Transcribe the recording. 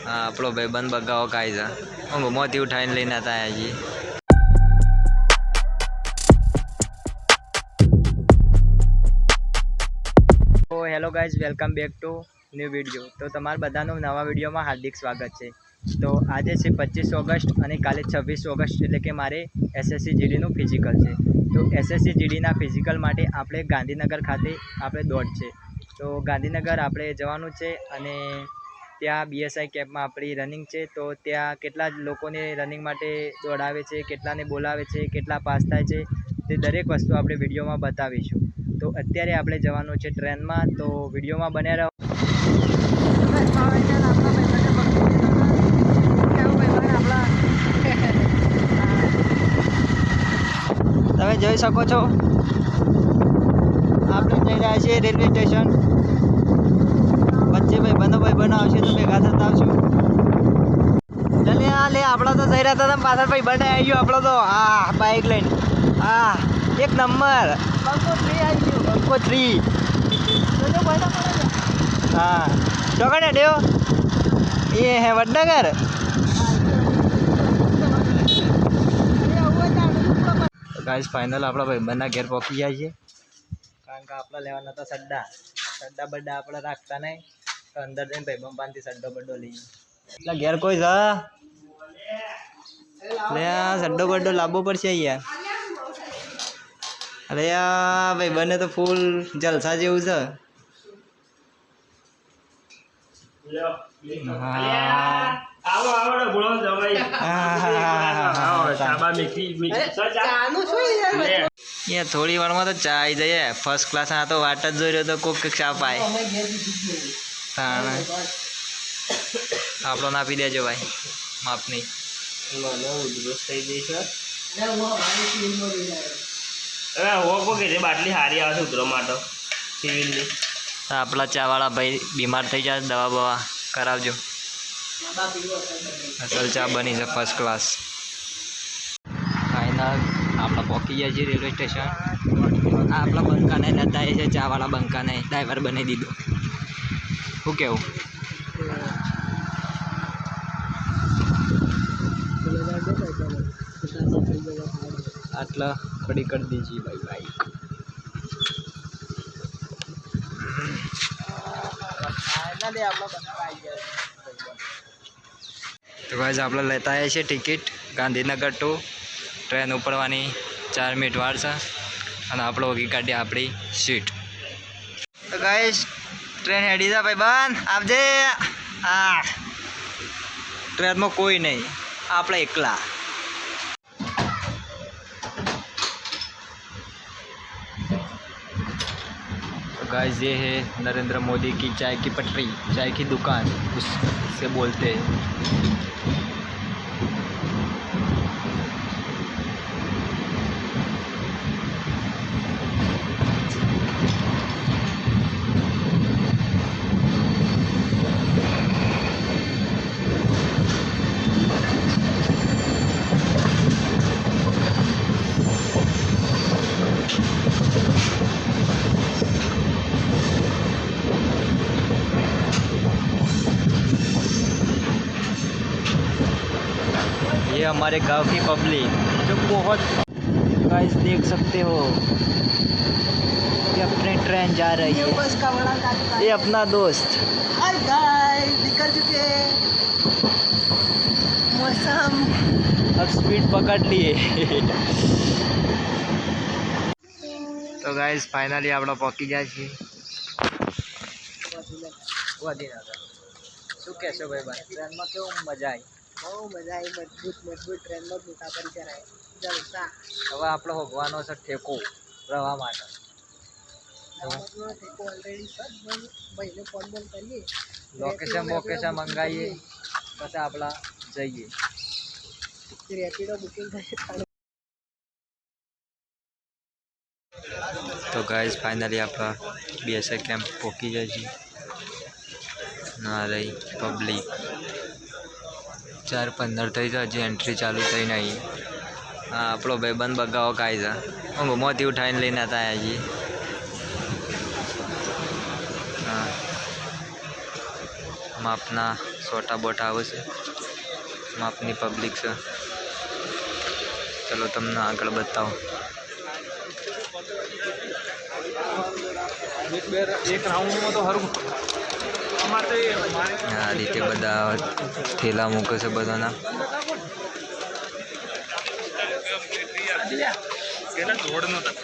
હા આપણો ભાઈબંધ બગાવો ખાય છે હું ઘુમોથી ઉઠાઈને લઈને હતા હજી. તો hello guys, welcome back to new video. તો તમારા બધાનું નવા વિડીયોમાં હાર્દિક સ્વાગત છે. તો આજે છે 25 ઓગસ્ટ અને કાલે 26 ઓગસ્ટ એટલે કે મારે એસએસસી જીડીનું ફિઝિકલ છે. તો એસએસસી જીડીના ફિઝિકલ માટે આપણે ગાંધીનગર ખાતે આપણે દોડ છે. તો ગાંધીનગર આપણે જવાનું છે અને ત્યાં બીએસઆઈ કેમ્પમાં આપણી રનિંગ છે. તો ત્યાં કેટલા લોકોને રનિંગ માટે દોડાવે છે, કેટલાને બોલાવે છે, કેટલા પાસ થાય છે, તે દરેક વસ્તુ આપણે વિડીયોમાં બતાવીશું. તો અત્યારે આપણે જવાનું છે ટ્રેનમાં, તો વિડીયોમાં બન્યા રહો. તમે જોઈ શકો છો આપણે જઈ રહ્યા છીએ રેલવે સ્ટેશન. વચ્ચે ભાઈ બનાવશે તો ભેગા થતા આવશું. લે આપણો તો જઈ રહ્યા હતા પાછળ ભાઈ બને આવી ગયો આપણો તો. હા બાઇક લઈને હા એક નંબર બંકો 3 હા ચોકડે ડેવો એ હે વડનગર. ગાઈસ ફાઇનલ આપણા ભાઈ બંને ઘેર પહોંચી જાય છે, કારણ કે આપણે લેવાના હતા સડ્ડા બડ્ડા આપણે રાખતા નહીં. તો અંદર જઈને ભાઈ બંપાનથી સડ્ડો બડ્ડો લઈએ. એટલે ઘેર કોઈ છે લે સડ્ડો બડ્ડો લાવવો પડશે યાર. અરે યાર ભાઈ બને તો ફૂલ જલસા જેવું છે. થોડી વારમાં તો ચા આવી જઈએ ફર્સ્ટ ક્લાસ. આ તો વાટ જ જોઈ રહ્યો તો કોઈક ચા પાય. આપણો નાપી દેજો ભાઈ માપની. બાટલી હારી આવે છે ઉતરો માટે સિવિલની. આપણા ચાવાળા ભાઈ બીમાર થઈ જાય, દવા બવા કરાવજો. અસલ ચા બની છે ફર્સ્ટ ક્લાસ. ફાઇનલ આપણે પહોંચી ગયા છીએ રેલવે સ્ટેશન. આપણા બંકાને નતા છે ચાવાળા બંકાને ડ્રાઈવર બની દીધો. શું કેવું? આટલા ખડી કરી દીધી ભાઈ બાઈક. તો ગાઈઝ આપણે લેતા આવ્યા છીએ ટિકિટ ગાંધીનગર ટુ. ટ્રેન ઉપડવાની 4 મિનિટ વાર છે અને આપણે ઓગી કાઢીએ આપણી સીટ. તો ગાઈઝ ટ્રેન હેડી જા ભાઈ બંધ આવજે. હા ટ્રેનમાં કોઈ નહીં, આપણે એકલા. गाइस ये है नरेंद्र मोदी की चाय की पटरी, चाय की दुकान उससे बोलते हैं. ये हमारे गांव की पब्लिक जो बहुत गाइस देख सकते हो कि अपने ट्रेन जा रही है. ये अपना दोस्त. हाय गाइस निकल चुके मौसम अब स्पीड पकड़ लिए. तो गाइस फाइनली આપણે પહોંચી ગયા છીએ ગાંધીનગર. શું કહેશો ભાઈ ભાઈ, ટ્રેનમાં કેવું મજા આવી? બહુ મજા આવી. મજબૂત ટ્રેનમાં મુસાફરી કરાય જલસા. હવે આપણે હોગવાનો છે ઠેકો રવા માટે. ઓલરેડી ભાઈને ફોન કરીએ, લોકેશન મંગાવીએ પછી આપણા જઈએ. રેપિડો બુકિંગ થશે. તો ગાઈઝ ફાઇનલી આપણા બીએસઆઈ કેમ્પ પહોંચી જાય છે. ના રહી પબ્લિક 4:15 થઈ જાય, હજી એન્ટ્રી ચાલુ થઈ નહીં. હા આપણો ભાઈબંધ બગાવો ખાય છે. હું ઘુમોથી ઉઠાઈને લઈને હતા હજી. હા માપના સોટા બોટા આવે છે, માપની પબ્લિક છે. ચલો તમને આગળ બતાવો. એક રાઉન્ડમાં તો હરવું આ રીતે બધા થેલા મૂકે છે બધાના. જોડ નતા